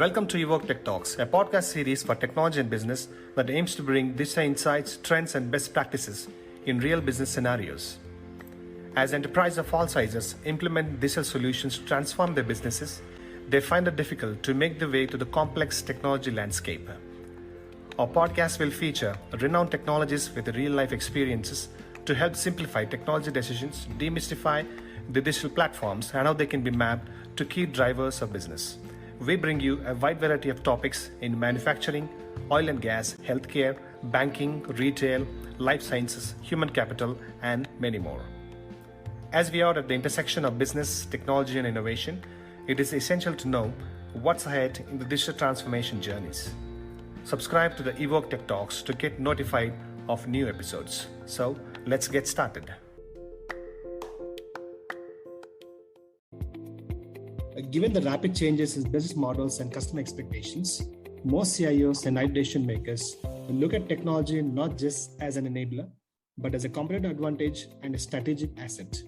Welcome to Evoke Tech Talks, a podcast series for technology and business that aims to bring digital insights, trends, and best practices in real business scenarios. As enterprises of all sizes implement digital solutions to transform their businesses, they find it difficult to make their way to the complex technology landscape. Our podcast will feature renowned technologists with real-life experiences to help simplify technology decisions, demystify the digital platforms, and how they can be mapped to key drivers of business. We bring you a wide variety of topics in manufacturing, oil and gas, healthcare, banking, retail, life sciences, human capital, and many more. As we are at the intersection of business, technology, and innovation, it is essential to know what's ahead in the digital transformation journeys. Subscribe to the Evoke Tech Talks to get notified of new episodes. So let's get started. Given the rapid changes in business models and customer expectations, most CIOs and IT decision makers will look at technology not just as an enabler, but as a competitive advantage and a strategic asset.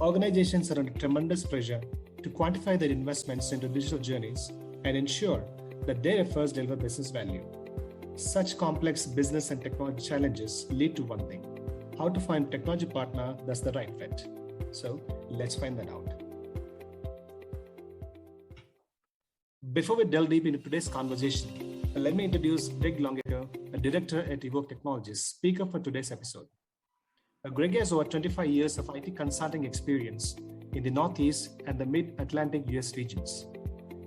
Organizations are under tremendous pressure to quantify their investments into digital journeys and ensure that their efforts deliver business value. Such complex business and technology challenges lead to one thing: how to find a technology partner that's the right fit. So let's find that out. Before we delve deep into today's conversation, let me introduce Greg Longaker, a director at Evoke Technologies, speaker for today's episode. Greg has over 25 years of IT consulting experience in the Northeast and the Mid-Atlantic US regions.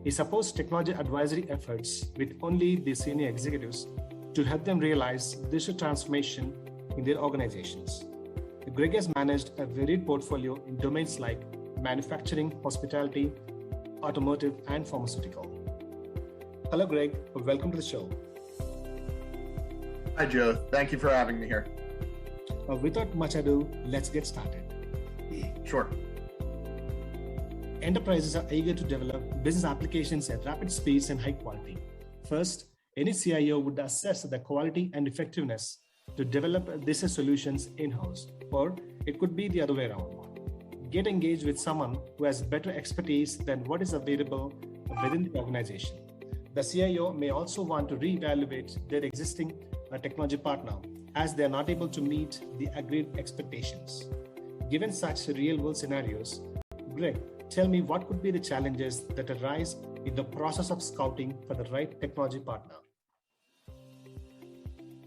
He supports technology advisory efforts with only the senior executives to help them realize digital transformation in their organizations. Greg has managed a varied portfolio in domains like manufacturing, hospitality, automotive, and pharmaceutical. Hello, Greg. Welcome to the show. Hi, Joe. Thank you for having me here. Without much ado, let's get started. Sure. Enterprises are eager to develop business applications at rapid speeds and high quality. First, any CIO would assess the quality and effectiveness to develop these solutions in-house, or it could be the other way around. Get engaged with someone who has better expertise than what is available within the organization. The CIO may also want to reevaluate their existing technology partner as they are not able to meet the agreed expectations. Given such real-world scenarios, Greg, tell me what could be the challenges that arise in the process of scouting for the right technology partner?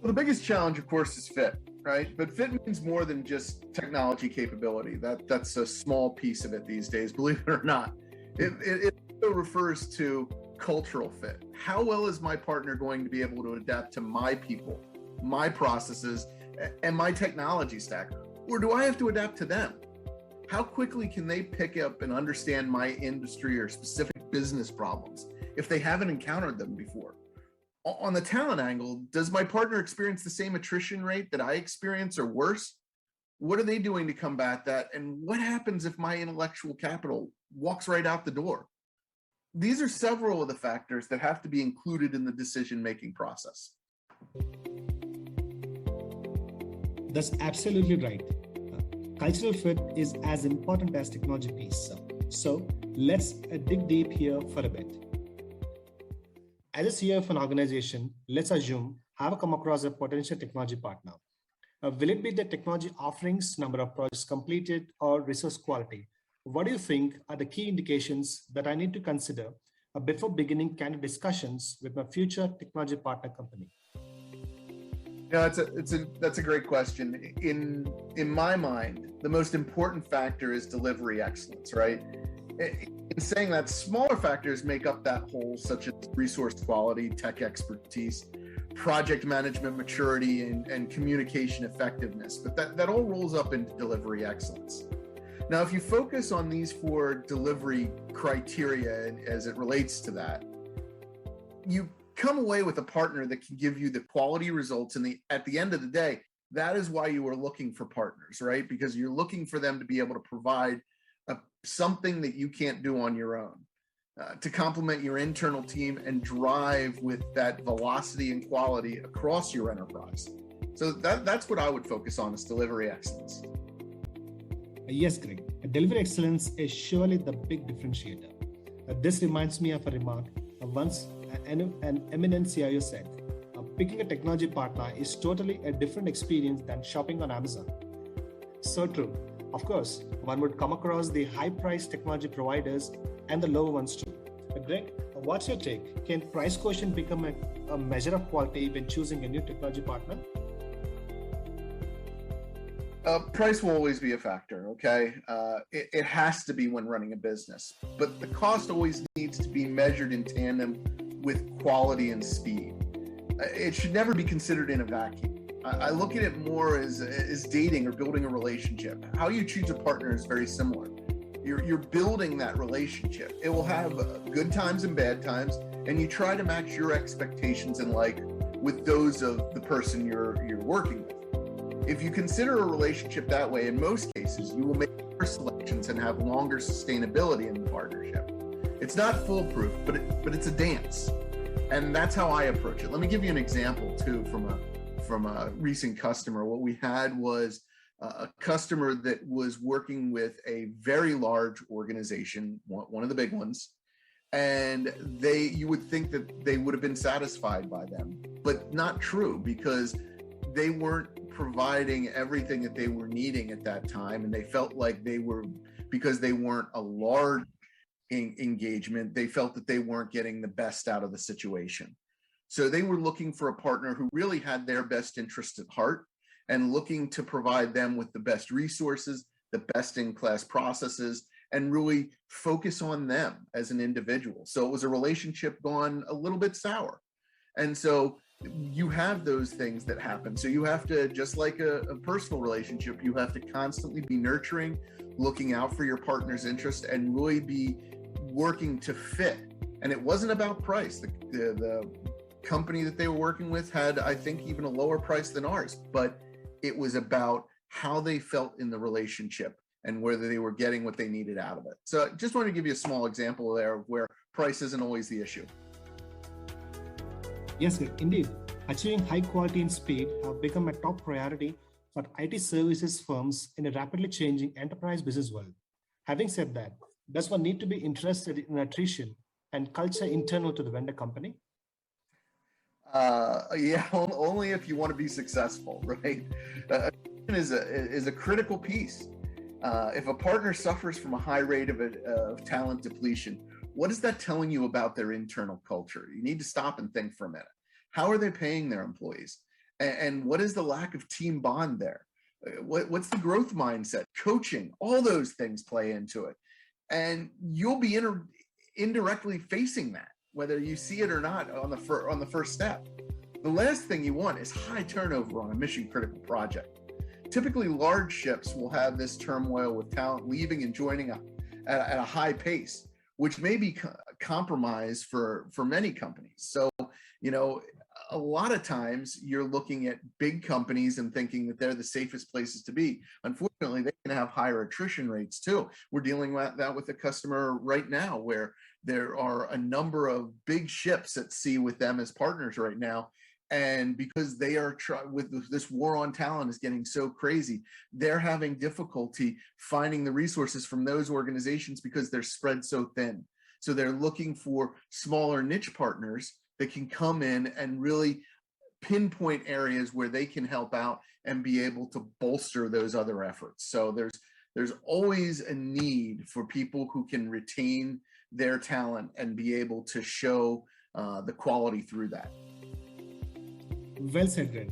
Well, the biggest challenge, of course, is fit, right? But fit means more than just technology capability. That's a small piece of it these days, believe it or not. It also refers to cultural fit. How well is my partner going to be able to adapt to my people, my processes, and my technology stack? Or do I have to adapt to them? How quickly can they pick up and understand my industry or specific business problems if they haven't encountered them before? On the talent angle, does my partner experience the same attrition rate that I experience or worse? What are they doing to combat that? And what happens if my intellectual capital walks right out the door? These are several of the factors that have to be included in the decision-making process. That's absolutely right. Cultural fit is as important as technology piece. So let's dig deep here for a bit. As a CEO of an organization, let's assume have come across a potential technology partner. Will it be the technology offerings, number of projects completed, or resource quality? What do you think are the key indications that I need to consider before beginning candid discussions with my future technology partner company? Yeah, that's a great question. In my mind, the most important factor is delivery excellence, right? In saying that, smaller factors make up that whole, such as resource quality, tech expertise, project management maturity, and communication effectiveness. But that all rolls up into delivery excellence. Now, if you focus on these four delivery criteria as it relates to that, you come away with a partner that can give you the quality results. And at the end of the day, that is why you are looking for partners, right? Because you're looking for them to be able to provide something that you can't do on your own, to complement your internal team and drive with that velocity and quality across your enterprise. So that's what I would focus on, is delivery excellence. Yes, Greg. Delivery excellence is surely the big differentiator. This reminds me of a remark Once an eminent CIO said, picking a technology partner is totally a different experience than shopping on Amazon. So true. Of course, one would come across the high-priced technology providers and the lower ones too. Greg, what's your take? Can price quotient become a measure of quality when choosing a new technology partner? Price will always be a factor, okay? It has to be when running a business, but the cost always needs to be measured in tandem with quality and speed. It should never be considered in a vacuum. I look at it more as dating or building a relationship. How you choose a partner is very similar. You're building that relationship. It will have good times and bad times, and you try to match your expectations and like with those of the person you're working with. If you consider a relationship that way, in most cases, you will make better selections and have longer sustainability in the partnership. It's not foolproof, but it's a dance. And that's how I approach it. Let me give you an example too from a recent customer. What we had was a customer that was working with a very large organization, one of the big ones, and you would think that they would have been satisfied by them, but not true, because they weren't providing everything that they were needing at that time, and they felt like because they weren't a large engagement, they felt that they weren't getting the best out of the situation. So they were looking for a partner who really had their best interest at heart and looking to provide them with the best resources, the best in-class processes, and really focus on them as an individual. So it was a relationship gone a little bit sour. And so you have those things that happen. So you have to, just like a personal relationship, you have to constantly be nurturing, looking out for your partner's interest, and really be working to fit. And it wasn't about price. The company that they were working with had, I think, even a lower price than ours, but it was about how they felt in the relationship and whether they were getting what they needed out of it. So I just wanted to give you a small example there of where price isn't always the issue. Yes, indeed. Achieving high quality and speed have become a top priority for IT services firms in a rapidly changing enterprise business world. Having said that, does one need to be interested in attrition and culture internal to the vendor company? Yeah, only if you want to be successful, right? Attrition is a critical piece. If a partner suffers from a high rate of talent depletion, what is that telling you about their internal culture? You need to stop and think for a minute. How are they paying their employees? And what is the lack of team bond there? What's the growth mindset? Coaching, all those things play into it. And you'll be indirectly facing that, whether you see it or not on the first step. The last thing you want is high turnover on a mission critical project. Typically, large ships will have this turmoil with talent leaving and joining at a high pace, which may be compromised for many companies. So, a lot of times you're looking at big companies and thinking that they're the safest places to be. Unfortunately, they can have higher attrition rates too. We're dealing with that with a customer right now, where there are a number of big ships at sea with them as partners right now. And because they are with this war on talent is getting so crazy, they're having difficulty finding the resources from those organizations because they're spread so thin. So they're looking for smaller niche partners that can come in and really pinpoint areas where they can help out and be able to bolster those other efforts. So there's always a need for people who can retain their talent and be able to show the quality through that. Well said, Greg.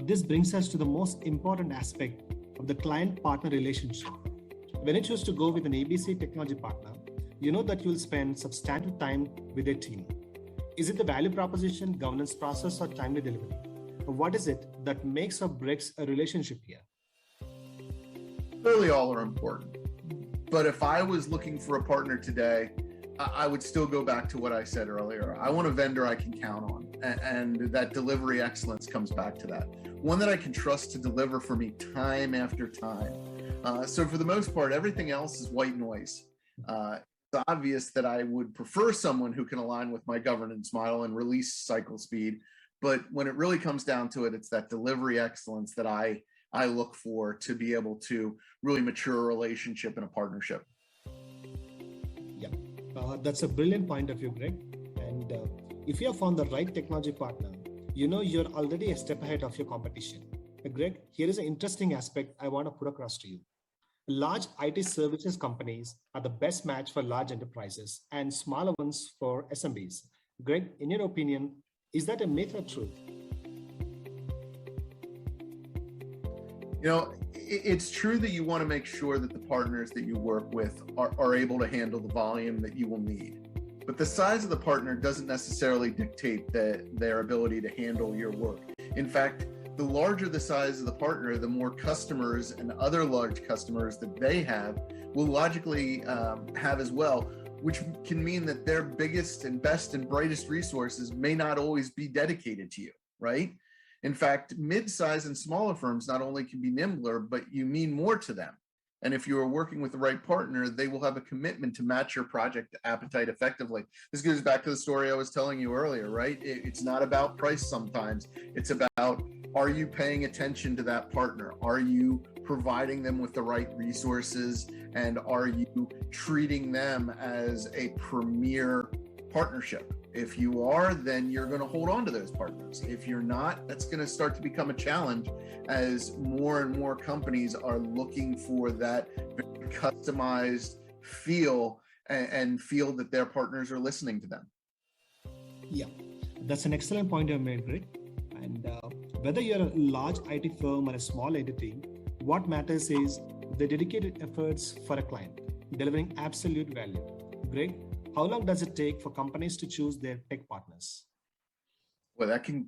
This brings us to the most important aspect of the client-partner relationship. When you choose to go with an ABC technology partner, you know that you'll spend substantial time with their team. Is it the value proposition, governance process, or timely delivery? What is it that makes or breaks a relationship here? Clearly, all are important. But if I was looking for a partner today, I would still go back to what I said earlier. I want a vendor I can count on, and that delivery excellence comes back to that. One that I can trust to deliver for me time after time. So for the most part, everything else is white noise. It's obvious that I would prefer someone who can align with my governance model and release cycle speed. But when it really comes down to it, it's that delivery excellence that I look for to be able to really mature a relationship and a partnership. Yeah, that's a brilliant point of view, Greg. And if you have found the right technology partner, you know you're already a step ahead of your competition. Greg, here is an interesting aspect I want to put across to you. Large IT services companies are the best match for large enterprises and smaller ones for SMBs. Greg, in your opinion, is that a myth or truth? You know, it's true that you want to make sure that the partners that you work with are able to handle the volume that you will need. But the size of the partner doesn't necessarily dictate their ability to handle your work. In fact, the larger the size of the partner, the more customers and other large customers that they have will logically have as well, which can mean that their biggest and best and brightest resources may not always be dedicated to you, right? In fact, mid-size and smaller firms not only can be nimbler, but you mean more to them. And if you are working with the right partner, they will have a commitment to match your project appetite effectively. This goes back to the story I was telling you earlier, right? It's not about price sometimes. It's about, are you paying attention to that partner? Are you providing them with the right resources? And are you treating them as a premier partnership? If you are, then you're going to hold on to those partners. If you're not, that's going to start to become a challenge as more and more companies are looking for that very customized feel and feel that their partners are listening to them. Yeah, that's an excellent point you made, Greg. And whether you're a large IT firm or a small entity, what matters is the dedicated efforts for a client, delivering absolute value. Greg, how long does it take for companies to choose their tech partners? Well, that can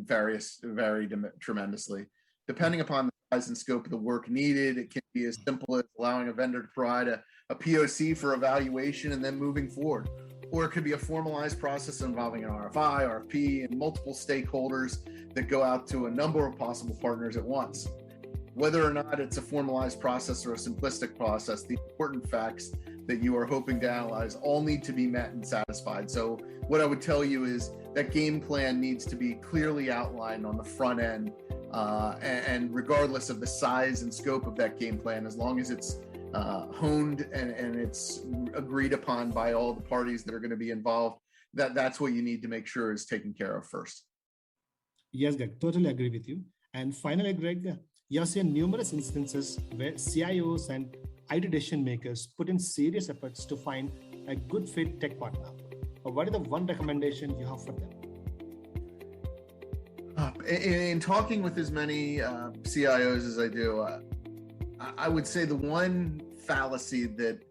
vary tremendously. Depending upon the size and scope of the work needed, it can be as simple as allowing a vendor to provide a POC for evaluation and then moving forward. Or it could be a formalized process involving an RFI, RFP, and multiple stakeholders that go out to a number of possible partners at once. Whether or not it's a formalized process or a simplistic process, the important facts that you are hoping to analyze all need to be met and satisfied. So what I would tell you is that game plan needs to be clearly outlined on the front end, and regardless of the size and scope of that game plan, as long as it's honed and it's agreed upon by all the parties that are going to be involved, that's what you need to make sure is taken care of first. Yes, Greg, totally agree with you. And finally, Greg, you have seen numerous instances where CIOs and IT decision makers put in serious efforts to find a good fit tech partner. What is the one recommendation you have for them? In talking with as many CIOs as I do, I would say the one fallacy that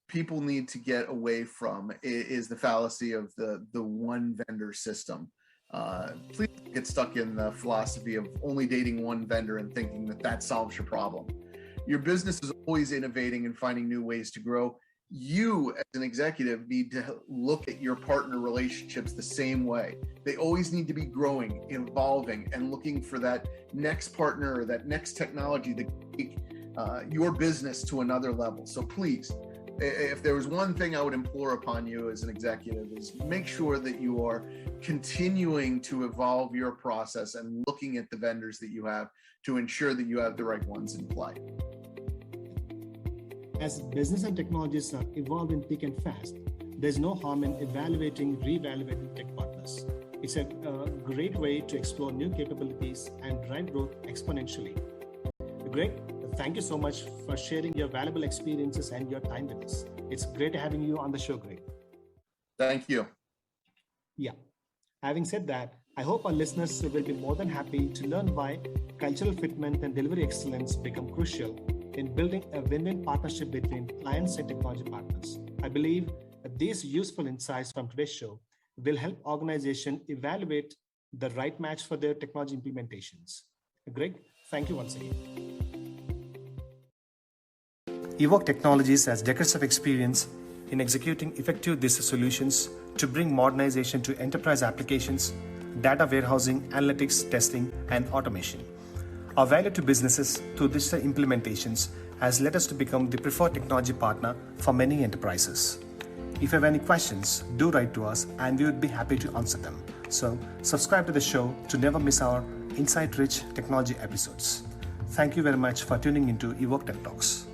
people need to get away from is the fallacy of the one vendor system. Please get stuck in the philosophy of only dating one vendor and thinking that solves your problem. Your business is always innovating and finding new ways to grow. You, as an executive, need to look at your partner relationships the same way. They always need to be growing, evolving, and looking for that next partner or that next technology that can take your business to another level. So please, if there was one thing I would implore upon you as an executive, is make sure that you are continuing to evolve your process and looking at the vendors that you have to ensure that you have the right ones in play. As business and technologies are evolving thick and fast, there's no harm in reevaluating tech partners. It's a great way to explore new capabilities and drive growth exponentially. Greg, thank you so much for sharing your valuable experiences and your time with us. It's great having you on the show, Greg. Thank you. Yeah. Having said that, I hope our listeners will be more than happy to learn why cultural fitment and delivery excellence become crucial in building a win-win partnership between clients and technology partners. I believe that these useful insights from today's show will help organizations evaluate the right match for their technology implementations. Greg, thank you once again. Evoke Technologies has decades of experience in executing effective business solutions to bring modernization to enterprise applications, data warehousing, analytics, testing, and automation. Our value to businesses through digital implementations has led us to become the preferred technology partner for many enterprises. If you have any questions, do write to us and we would be happy to answer them. So subscribe to the show to never miss our insight-rich technology episodes. Thank you very much for tuning into Evoke Tech Talks.